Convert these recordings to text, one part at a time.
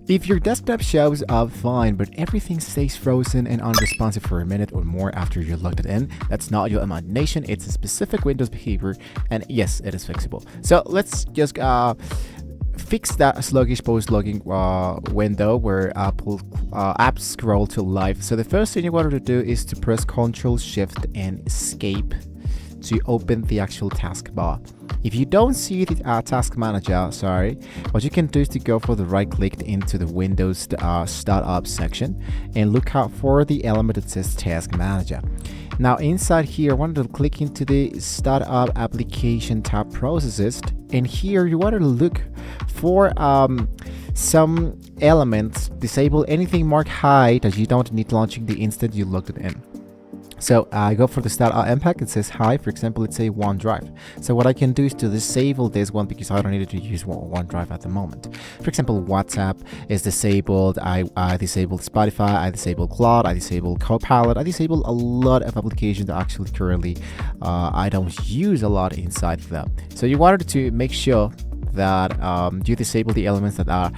If your desktop shows up fine, but everything stays frozen and unresponsive for a minute or more after you logged it in, that's not your imagination, it's a specific Windows behavior, and yes, it is fixable. So let's just fix that sluggish post-logging window where apps scroll to live. So the first thing you want to do is to press Ctrl Shift and Escape to open the actual taskbar. If you don't see the task manager, what you can do is to go for the right click into the Windows startup section and look out for the element that says task manager. Now inside here, I want to click into the startup application tab processes, and here you want to look for some elements, disable anything marked high that you don't need launching the instant you logged it in. So I go for the startup impact, it says high, for example, let's say OneDrive. So what I can do is to disable this one because I don't need to use OneDrive at the moment. For example, WhatsApp is disabled, I disabled Spotify, I disabled Cloud, I disabled Copilot, I disabled a lot of applications that actually currently I don't use a lot inside of them. So you wanted to make sure that you disable the elements that are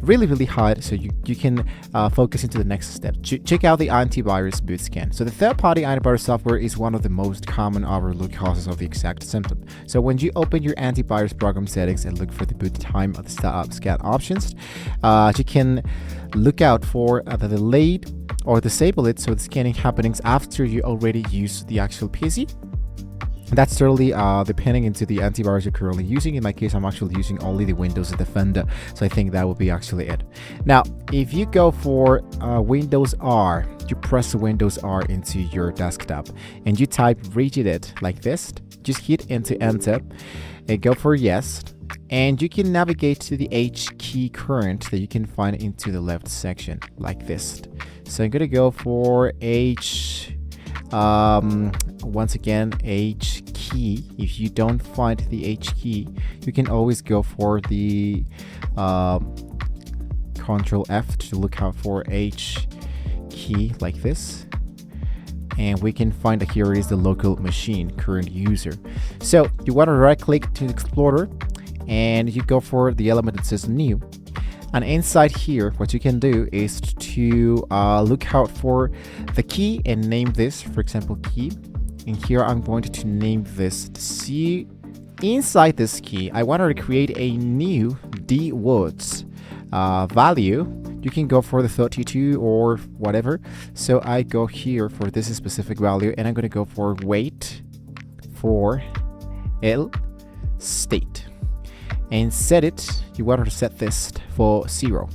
really high, so you can focus into the next step. Check out the antivirus boot scan. So the third-party antivirus software is one of the most common overlooked causes of the exact symptom. So when you open your antivirus program settings and look for the boot time of the startup scan options, you can look out for the delayed or disable it, so the scanning happenings after you already use the actual PC. That's totally depending into the antivirus you're currently using. In my case, I'm actually using only the Windows Defender, so I think that will be actually it. Now, if you go for Windows R, you press Windows R into your desktop and you type regedit like this, just hit enter and go for yes, and you can navigate to the H key current that you can find into the left section like this. So I'm gonna go for H, once again, H key. If you don't find the H key, you can always go for the Control F to look out for H key like this, and we can find that here is the local machine current user. So you want to right click to the Explorer and you go for the element that says new, and inside here what you can do is to look out for the key and name this, for example, key. And here I'm going to name this C. Inside this key, I wanted to create a new D words value. You can go for the 32 or whatever. So I go here for this specific value, and I'm going to go for wait for L state and set it. You wanted to set this for 0.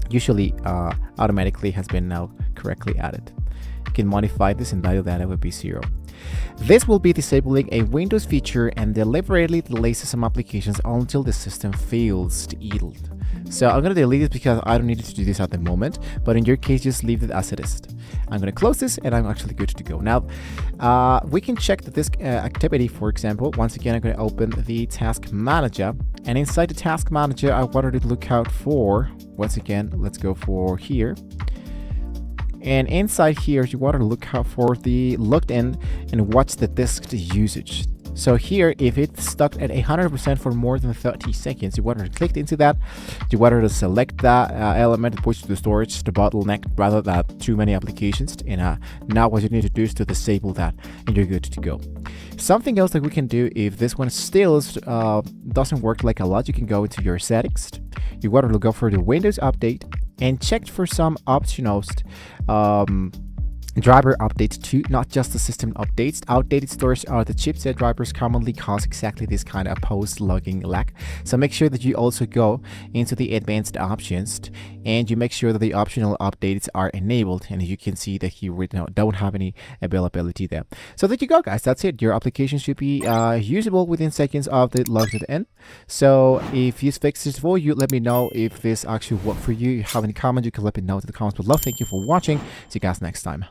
Usually automatically has been now correctly added. You can modify this and value that it would be 0. This will be disabling a Windows feature and deliberately delays some applications until the system fails to yield. So I'm going to delete it because I don't need to do this at the moment, but in your case, just leave it as it is. I'm going to close this and I'm actually good to go. Now, we can check the disk activity, for example. Once again, I'm going to open the task manager, and inside the task manager, I wanted to look out for, once again, let's go for here. And inside here, you want to look out for the logged in and watch the disk usage. So here, if it's stuck at 100% for more than 30 seconds, you want to click into that. You want to select that element, push to the storage, the bottleneck, rather than too many applications. And now what you need to do is to disable that, and you're good to go. Something else that we can do, if this one still doesn't work like a lot, you can go into your settings. You want to go for the Windows update and check for some optional driver updates too, not just the system updates. Outdated storage are the chipset drivers commonly cause exactly this kind of post-logging lag. So make sure that you also go into the advanced options and you make sure that the optional updates are enabled, and you can see that you don't have any availability there. So there you go, guys. That's it. Your application should be usable within seconds of the logged in. So if this fixes for you, let me know if this actually worked for you. If you have any comment, you can let me know in the comments below. Thank you for watching. See you guys next time.